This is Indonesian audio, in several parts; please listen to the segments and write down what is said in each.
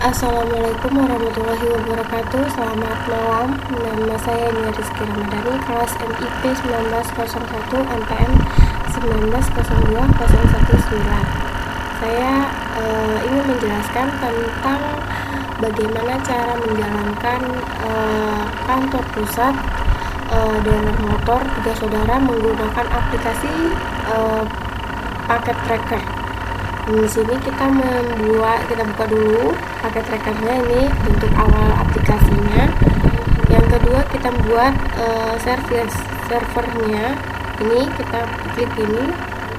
Assalamualaikum warahmatullahi wabarakatuh. Selamat malam. Nama saya Nia Rizky Ramadhani, kelas MIP 1901 MPM 1902 Saya ingin menjelaskan tentang bagaimana cara menjalankan kantor pusat dengan motor 3 saudara menggunakan aplikasi paket tracker. Di sini kita buka dulu paket trackernya, ini untuk awal aplikasinya. Yang kedua kita buat servernya. Ini kita klik, ini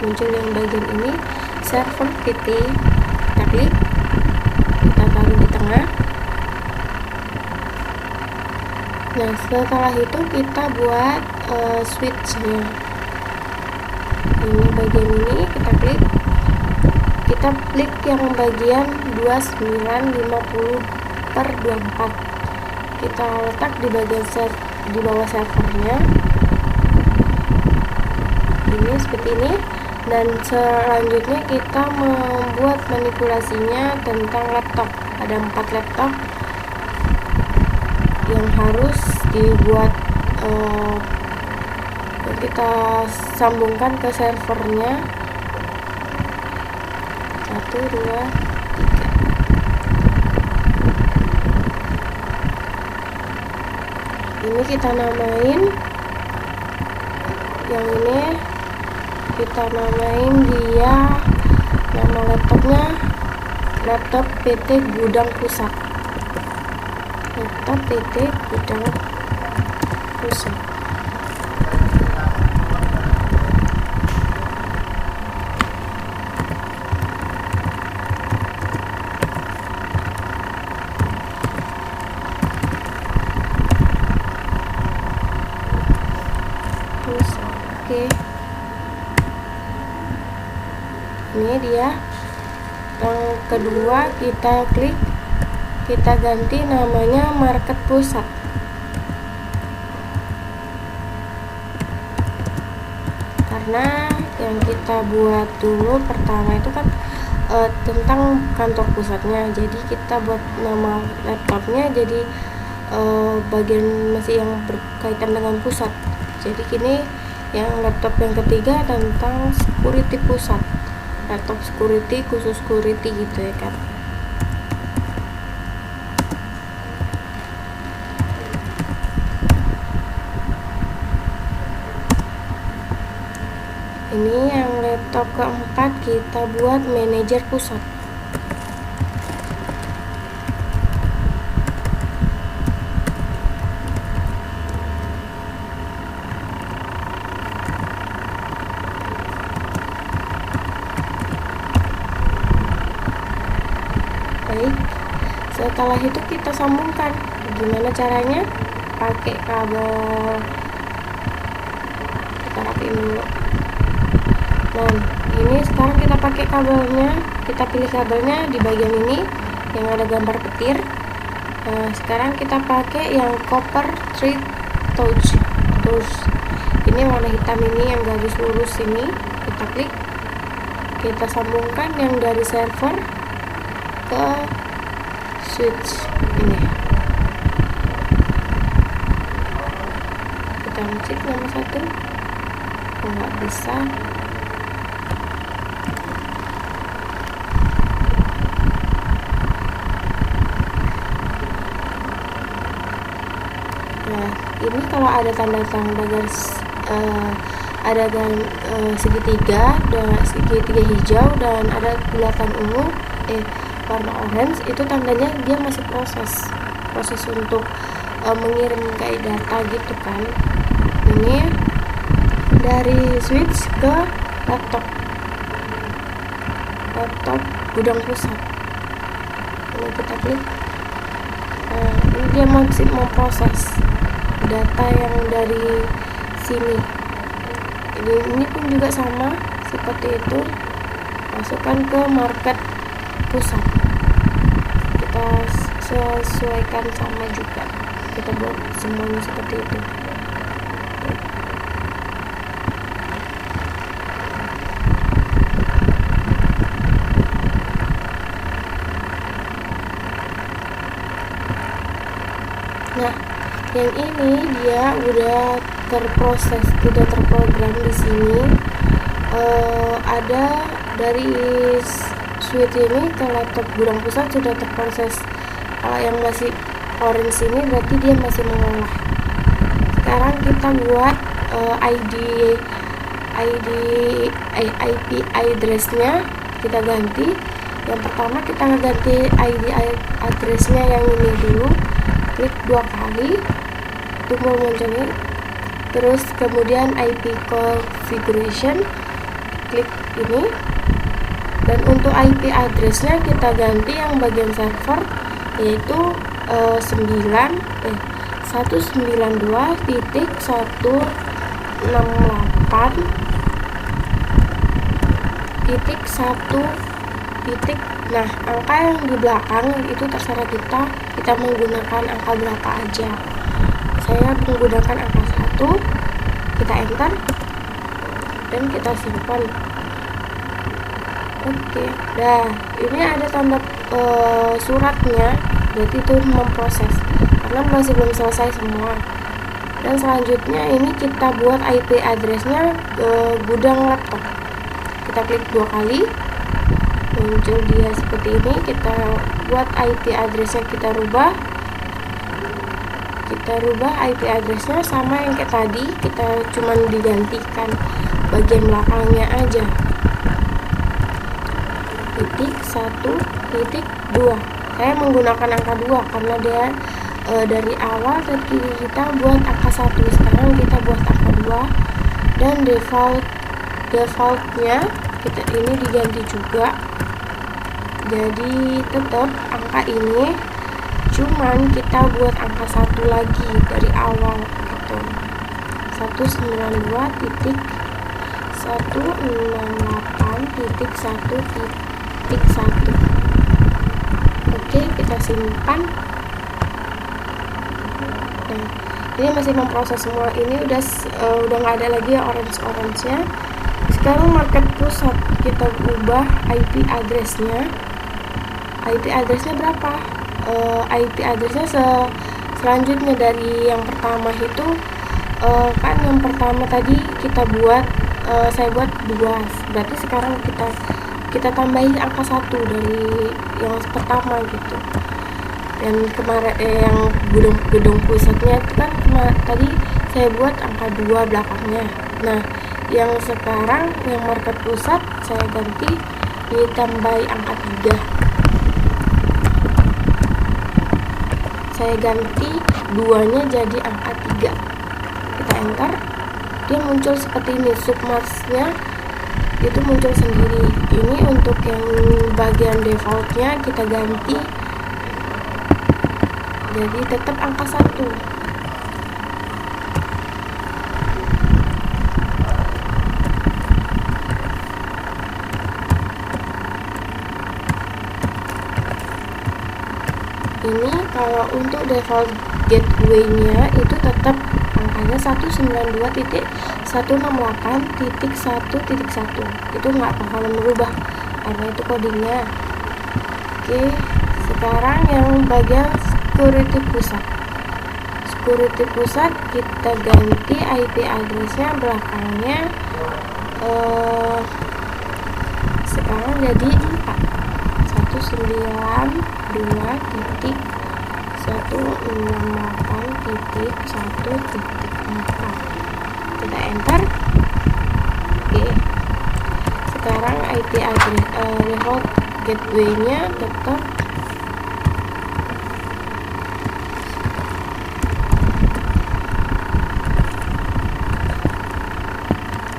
muncul yang bagian ini server PT, kita klik, kita taruh di tengah. Nah, setelah itu kita buat switchnya. Ini bagian ini kita klik. Kita klik yang bagian 2950/24. Kita letak di bagian di bawah servernya. Ini seperti ini. Dan selanjutnya kita membuat manipulasinya tentang laptop. Ada 4 laptop yang harus dibuat, kita sambungkan ke servernya. 1, 2, 3. Ini kita namain, yang ini kita namain dia, nama laptopnya laptop PT Gudang Pusat. Laptop PT Gudang Pusat. Oke, ini dia. Yang kedua kita klik, kita ganti namanya Market Pusat. Karena yang kita buat dulu pertama itu kan tentang kantor pusatnya, jadi kita buat nama laptopnya jadi bagian masih yang berkaitan dengan pusat. Jadi kini yang laptop yang ketiga tentang security pusat, laptop security, khusus security gitu ya kan. Ini yang laptop keempat kita buat manajer pusat. Baik, setelah itu kita sambungkan. Gimana caranya? Pakai kabel, kita rapiin dulu. Nah, ini sekarang kita pakai kabelnya. Kita pilih kabelnya di bagian ini yang ada gambar petir. Nah, sekarang kita pakai yang copper thread touch. Ini warna hitam, ini yang garis lurus ini. Kita klik, kita sambungkan yang dari server ke switch ini. Kita ngecek nomor 1, nggak bisa. Nah, ini kalau ada tanda-tanda garis, ada segitiga dan segitiga hijau dan ada bulatan ungu, warna orange, itu tandanya dia masih proses untuk mengirim kayak data gitu kan. Ini dari switch ke laptop Gudang Pusat. Ini kita klik. Nah, ini dia masih memproses data yang dari sini. Ini pun juga sama seperti itu, masukkan ke market pusat. Kita sesuaikan sama juga, kita buat semuanya seperti itu. Nah, yang ini dia udah terproses, sudah terprogram di sini. Ada dari switch ini ke laptop gudang pusat sudah terproses. Kalau yang masih orange ini berarti dia masih mengolah. Sekarang kita buat IP address-nya kita ganti. Yang pertama kita ganti ID address-nya yang ini dulu, klik 2 kali, tunggu munculnya. Terus kemudian IP configuration, klik ini. Dan untuk IP address-nya kita ganti yang bagian server, yaitu 192.168. Nah, angka yang di belakang itu terserah kita menggunakan angka berapa aja. Saya menggunakan angka 1, kita enter dan kita simpan. Oke, nah ini ada tanda suratnya, berarti itu memproses karena masih belum selesai semua. Dan selanjutnya ini kita buat IP address-nya gudang laptop. Kita klik 2 kali, muncul dia seperti ini. Kita buat IP address-nya, kita rubah IP address-nya sama yang kayak tadi, kita cuman digantikan bagian belakangnya aja. 1.2. Saya menggunakan angka 2 karena dia dari awal tadi kita buat angka 1, sekarang kita buat angka 2. Dan defaultnya kita ini diganti juga, jadi tetap angka ini, cuman kita buat angka 1 lagi dari awal gitu. 192.168.1.1. Oke, kita simpan. Nah, ini masih memproses semua. Ini udah nggak ada lagi ya orange-nya. Sekarang market pusat kita ubah IP address-nya. IP address-nya berapa? IP address-nya selanjutnya dari yang pertama itu, kan yang pertama tadi kita buat, saya buat 2, berarti sekarang kita tambahin angka 1 dari yang pertama gitu. Dan kemarin yang gedung pusatnya itu kan tadi saya buat angka 2 belakangnya. Nah, yang sekarang yang market pusat saya ganti ditambahi angka 3. Saya ganti 2-nya jadi angka 3. Kita enter, dia muncul seperti ini. Submarsnya itu muncul sendiri. Ini untuk yang bagian defaultnya kita ganti jadi tetap angka 1. Ini kalau untuk default gateway-nya itu tetap angkanya 192.168.1.1. Itu nggak bakalan berubah karena itu codingnya. Oke, sekarang yang bagian security pusat kita ganti IP address-nya belakangnya sekarang jadi 4. 192.168.1.4. kita enter. Oke, sekarang IP address default gateway-nya tetap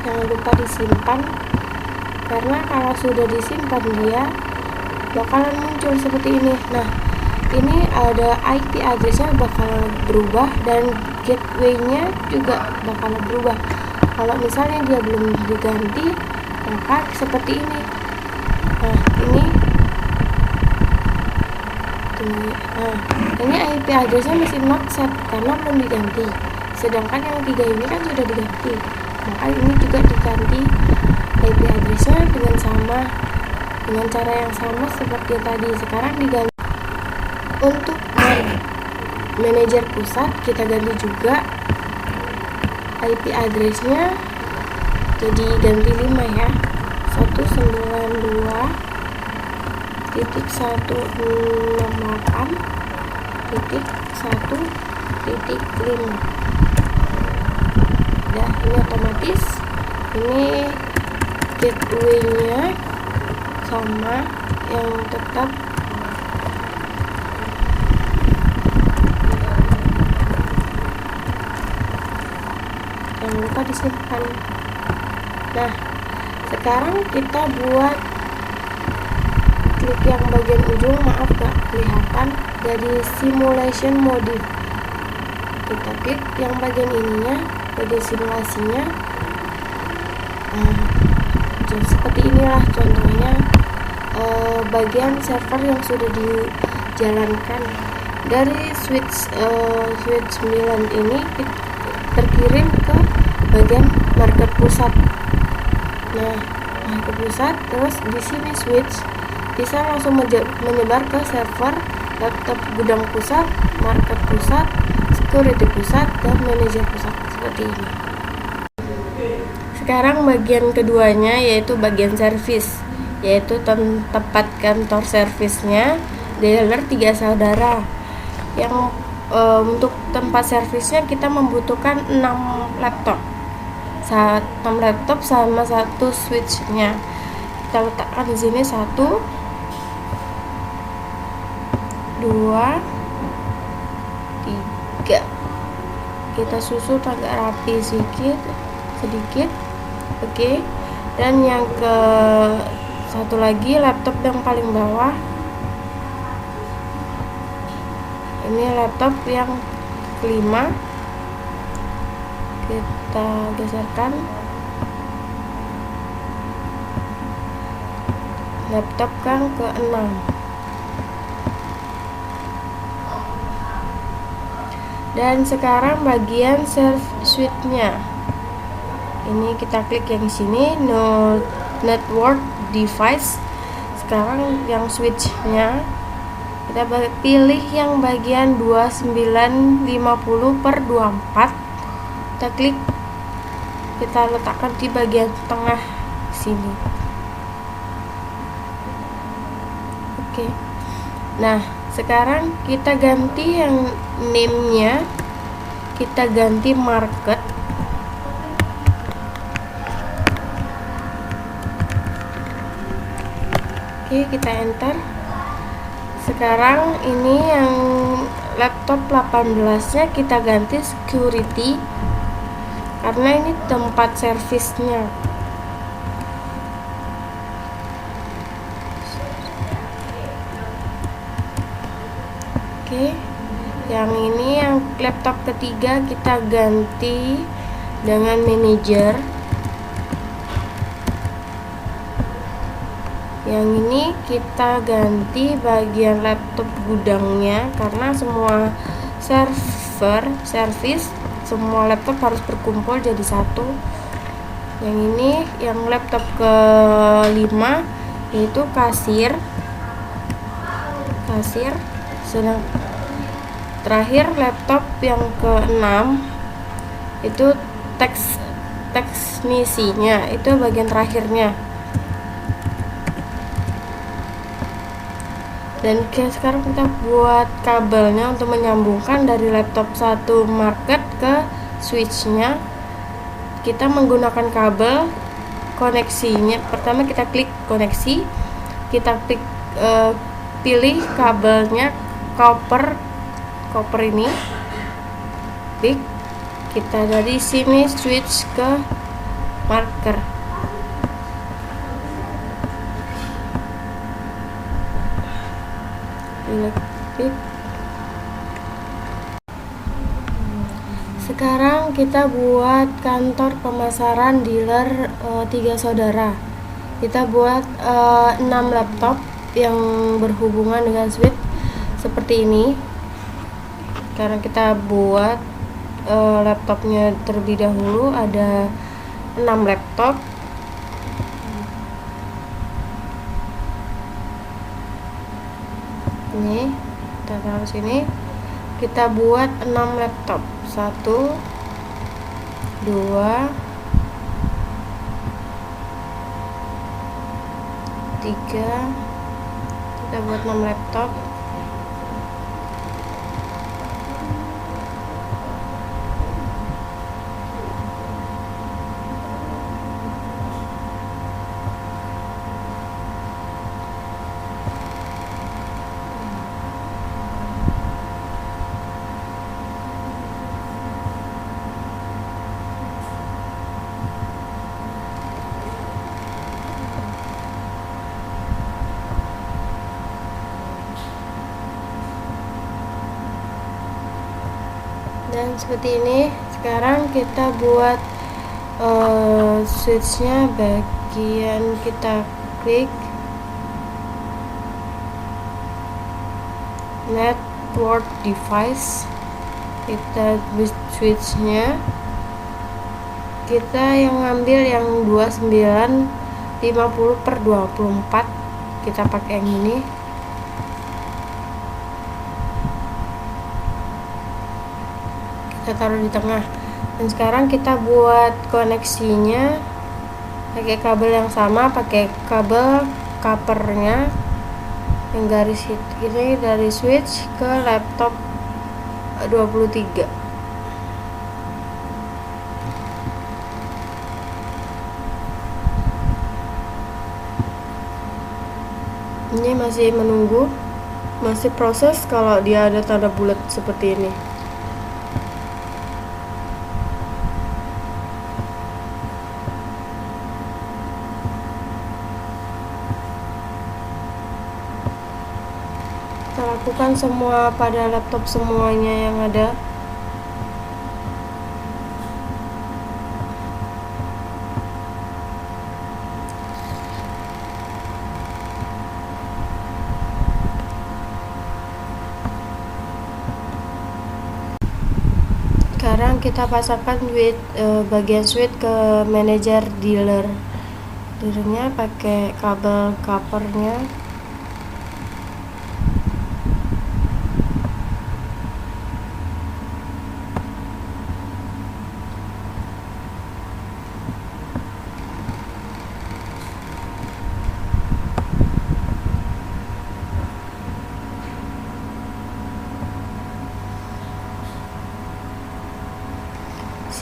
jangan lupa disimpan, karena kalau sudah disimpan dia bakalan muncul seperti ini. Nah, ini ada IP address-nya bakalan berubah dan gateway-nya juga bakalan berubah. Kalau misalnya dia belum diganti, maka seperti ini. Nah, ini IP address-nya masih not set karena belum diganti. Sedangkan yang 3 ini kan sudah diganti. Maka ini juga diganti IP address-nya dengan cara yang sama seperti tadi. Sekarang diganti untuk manajer pusat kita ganti juga IP addressnya, jadi ganti 5 ya, 192.168.1.5. Udah, ini otomatis. Ini gateway-nya sama yang tetap. Jangan lupa disimpan. Nah, sekarang kita buat klik yang bagian ujung, maaf gak kelihatan, dari simulation mode. Kita klik yang bagian ininya, bagian simulasinya. Jadi seperti inilah contohnya bagian server yang sudah dijalankan. Dari switch 9 ini terkirim ke bagian market pusat. Nah, market pusat, terus di sini switch bisa langsung menyebar ke server, laptop gudang pusat, market pusat, security pusat, dan manajer pusat, seperti ini. Sekarang bagian keduanya yaitu bagian service, yaitu tempat kantor servisnya dealer 3 saudara. Yang untuk tempat servisnya kita membutuhkan 6 laptop. 6 laptop sama 1 switchnya. Kita letakkan di sini 1, 2, 3. Kita susun agak rapi sedikit. Oke. Dan yang ke satu lagi laptop yang paling bawah. Ini laptop yang kelima. Kita geserkan. Laptop yang ke-6. Dan sekarang bagian suite-nya. Ini kita klik yang sini, no network device. Sekarang yang switch-nya kita pilih yang bagian 2950/24. Kita klik, kita letakkan di bagian tengah sini. Oke. Nah, sekarang kita ganti yang name-nya, kita ganti market. Oke, kita enter. Sekarang ini yang laptop 18-nya kita ganti security, karena ini tempat servisnya. Oke, yang ini yang laptop ketiga kita ganti dengan manager. Yang ini kita ganti bagian laptop gudangnya, karena semua service, semua laptop harus berkumpul jadi satu. Yang ini yang laptop ke-5 yaitu kasir. Sedang terakhir laptop yang ke-6 itu teknisinya, itu bagian terakhirnya. Dan sekarang kita buat kabelnya untuk menyambungkan dari laptop 1 market ke switchnya. Kita menggunakan kabel koneksinya. Pertama kita klik koneksi, kita pilih kabelnya copper ini, klik. Kita dari sini switch ke marker. Sekarang kita buat kantor pemasaran dealer 3 saudara. Kita buat 6 laptop yang berhubungan dengan switch seperti ini. Sekarang kita buat laptopnya terlebih dahulu, ada 6 laptop. Ini kita taruh sini. kita buat 6 laptop. 1 2 3, kita buat 6 laptop. Dan seperti ini. Sekarang kita buat switchnya, bagian kita klik network device, kita switchnya, kita yang ngambil yang 2950/24, kita pakai yang ini. Kita taruh di tengah. Dan sekarang kita buat koneksinya pakai kabel yang sama, pakai kabel covernya yang garis ini dari switch ke laptop 23. Ini masih menunggu, masih proses kalau dia ada tanda bulat seperti ini. Kita lakukan semua pada laptop semuanya yang ada. Sekarang kita pasangkan bagian switch ke manager dealernya pakai kabel covernya.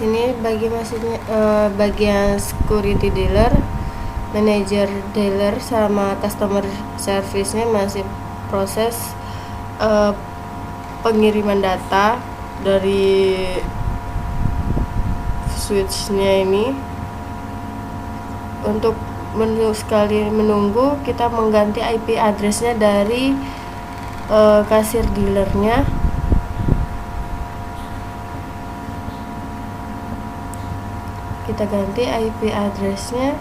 Sini bagian security dealer, manager dealer sama customer service-nya masih proses pengiriman data dari switch-nya ini. Untuk sekali menunggu, kita mengganti IP address-nya dari kasir dealernya. Kita ganti IP address-nya.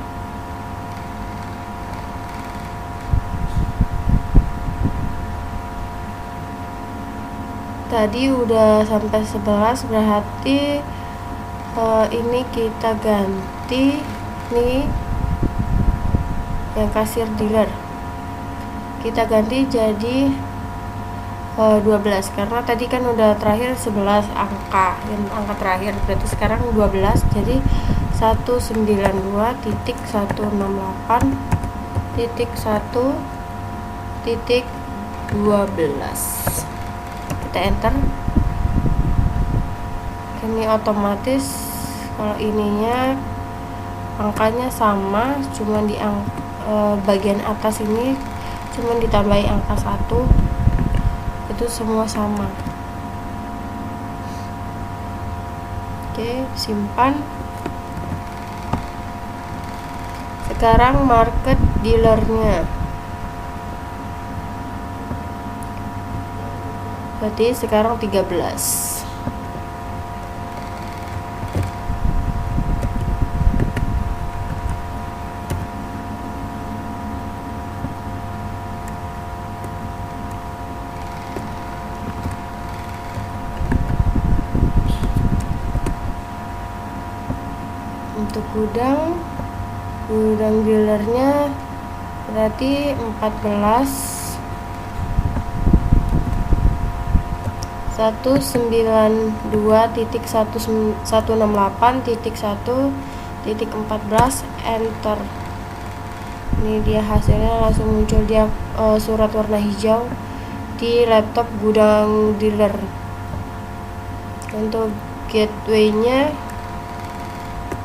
Tadi udah sampai 11, berarti ini kita ganti nih yang kasir dealer, kita ganti jadi 12, karena tadi kan udah terakhir 11 angka, yang angka terakhir, berarti sekarang 12, jadi 192.168.1.12. Kita enter. Ini otomatis kalau ininya angkanya sama, cuman di bagian atas ini cuman ditambahi angka 1, itu semua sama. Oke, simpan. Sekarang market dealernya, berarti sekarang 13. Untuk gudang dealernya berarti 14. 192.168.1.14 enter. Ini dia hasilnya, langsung muncul dia surat warna hijau di laptop gudang dealer. Untuk gateway-nya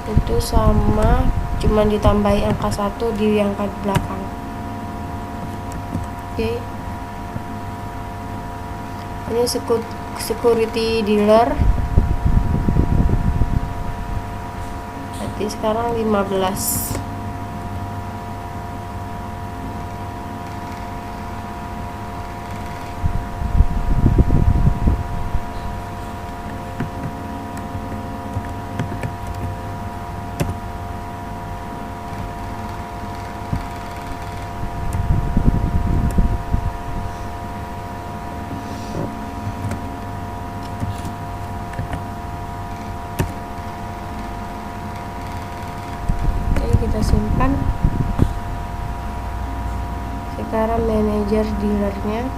itu sama, cuman ditambahi angka 1 di angka belakang. Oke. Ini security dealer. Berarti sekarang 15. Kita simpan. Sekarang manajer dealernya.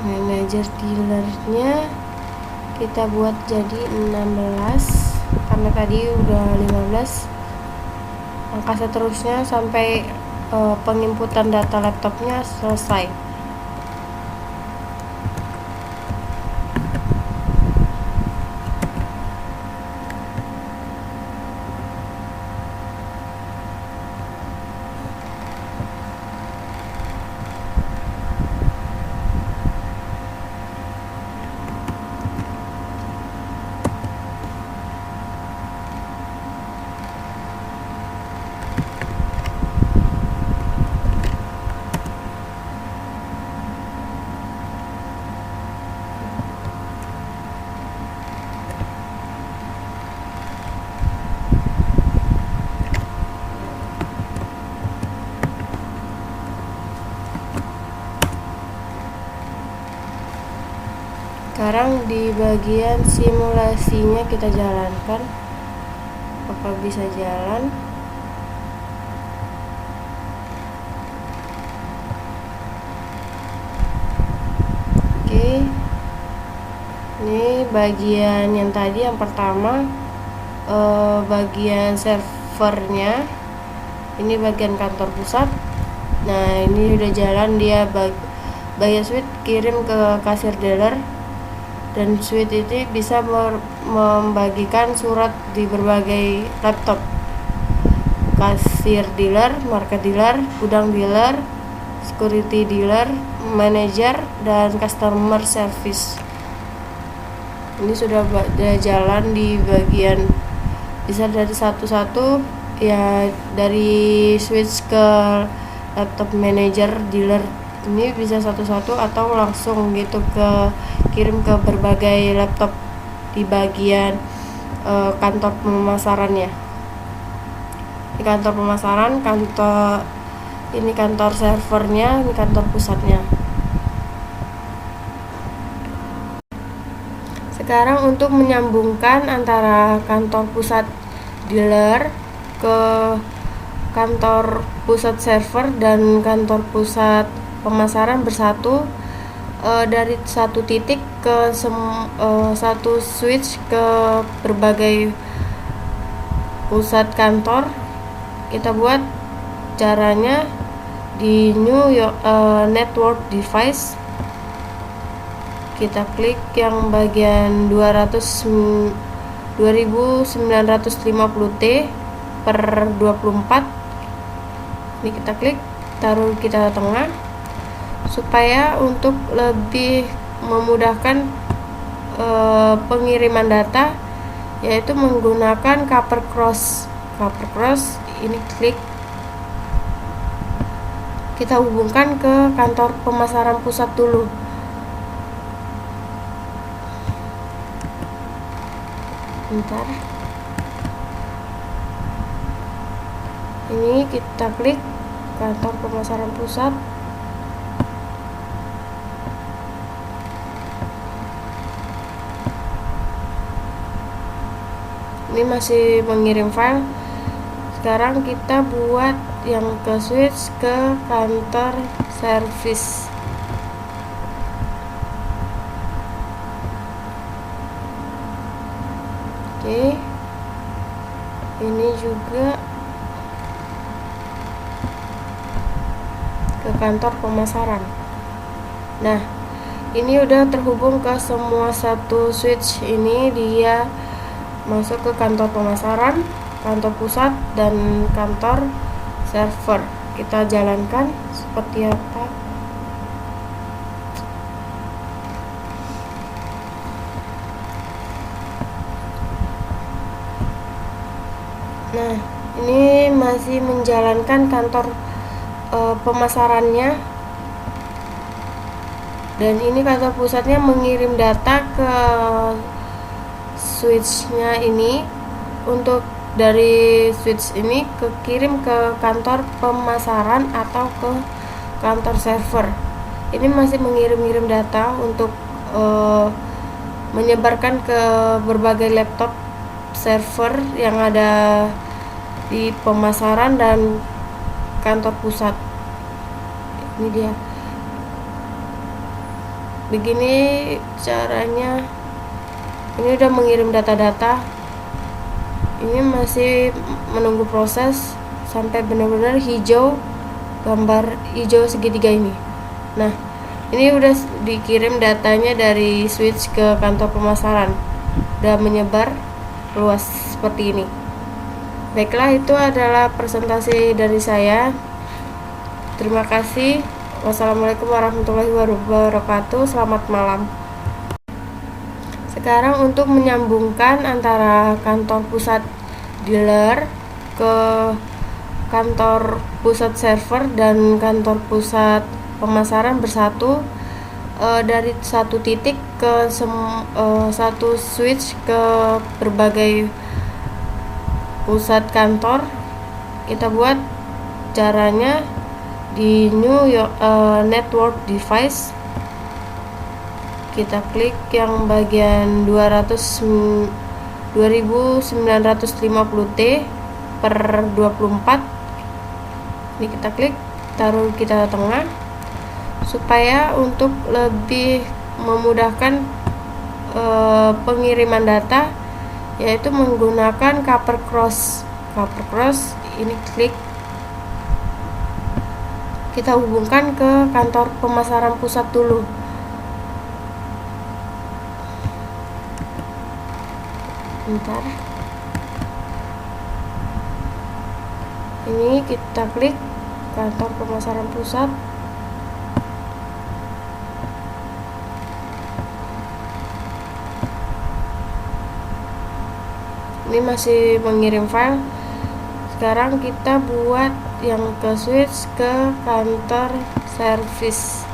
Manajer dealernya kita buat jadi 16 karena tadi udah 15. Angka seterusnya sampai penginputan data laptopnya selesai. Sekarang di bagian simulasinya kita jalankan, apakah bisa jalan. Oke, ini bagian yang tadi yang pertama, bagian servernya, ini bagian kantor pusat. Nah, ini udah jalan, dia bagian suite kirim ke kasir dealer. Dan suite ini bisa membagikan surat di berbagai laptop: kasir dealer, market dealer, gudang dealer, security dealer, manager, dan customer service. Ini sudah jalan di bagian, bisa dari satu-satu ya, dari switch ke laptop manager dealer ini bisa satu-satu atau langsung gitu kirim ke berbagai laptop di bagian kantor pemasarannya. Di kantor pemasaran, ini kantor servernya, ini kantor pusatnya. Sekarang untuk menyambungkan antara kantor pusat dealer ke kantor pusat server dan kantor pusat pemasaran bersatu, dari satu titik ke satu switch ke berbagai pusat kantor. Kita buat caranya di new network device. Kita klik yang bagian 2950T per 24. Ini kita klik, taruh kita tengah, supaya untuk lebih memudahkan pengiriman data, yaitu menggunakan cover cross. Ini klik, kita hubungkan ke kantor pemasaran pusat dulu. Bentar, ini kita klik kantor pemasaran pusat. Ini masih mengirim file. Sekarang kita buat yang ke switch ke kantor service. Oke, ini juga ke kantor pemasaran. Nah, ini udah terhubung ke semua satu switch. Ini dia masuk ke kantor pemasaran, kantor pusat, dan kantor server. Kita jalankan seperti apa. Nah, ini masih menjalankan kantor pemasarannya, dan ini kantor pusatnya mengirim data ke switchnya ini. Untuk dari switch ini kirim ke kantor pemasaran atau ke kantor server. Ini masih mengirim data untuk menyebarkan ke berbagai laptop server yang ada di pemasaran dan kantor pusat. Ini dia. Begini caranya. Ini udah mengirim data-data. Ini masih menunggu proses sampai benar-benar hijau, gambar hijau segitiga ini. Nah, ini udah dikirim datanya dari switch ke kantor pemasaran. Udah menyebar luas seperti ini. Baiklah, itu adalah presentasi dari saya. Terima kasih. Wassalamualaikum warahmatullahi wabarakatuh. Selamat malam. Sekarang untuk menyambungkan antara kantor pusat dealer ke kantor pusat server dan kantor pusat pemasaran bersatu, dari satu titik ke satu switch ke berbagai pusat kantor. Kita buat caranya di new network device. Kita klik yang bagian 2950T per 24. Ini kita klik, taruh kita tengah supaya untuk lebih memudahkan pengiriman data, yaitu menggunakan cover cross. Ini klik, kita hubungkan ke kantor pemasaran pusat dulu. Bentar. Ini kita klik kantor pemasaran pusat. Ini masih mengirim file. Sekarang kita buat yang ke switch ke kantor service.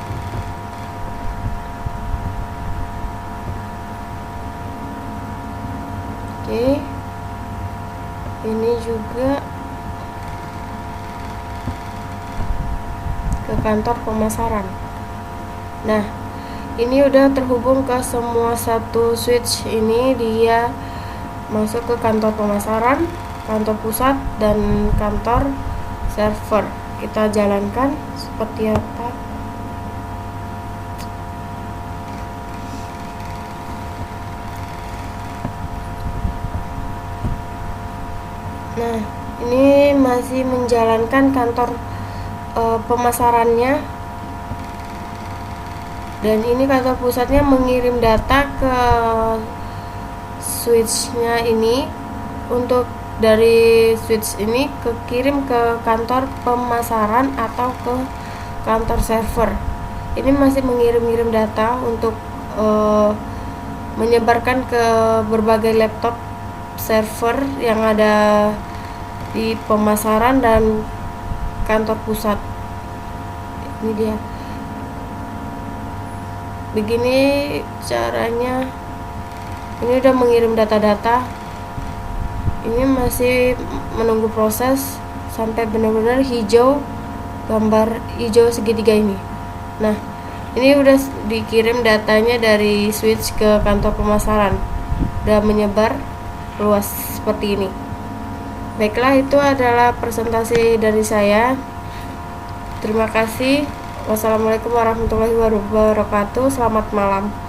Oke, ini juga ke kantor pemasaran. Nah, ini udah terhubung ke semua satu switch. Ini dia masuk ke kantor pemasaran, kantor pusat, dan kantor server. Kita jalankan seperti apa. Nah, ini masih menjalankan kantor pemasarannya, dan ini kantor pusatnya mengirim data ke switchnya ini. Untuk dari switch ini kirim ke kantor pemasaran atau ke kantor server. Ini masih mengirim data untuk menyebarkan ke berbagai laptop server yang ada di pemasaran dan kantor pusat. Ini dia. Begini caranya. Ini udah mengirim data-data. Ini masih menunggu proses sampai benar-benar hijau, gambar hijau segitiga ini. Nah, ini udah dikirim datanya dari switch ke kantor pemasaran. Udah menyebar luas seperti ini. Baiklah, itu adalah presentasi dari saya. Terima kasih. Wassalamualaikum warahmatullahi wabarakatuh. Selamat malam.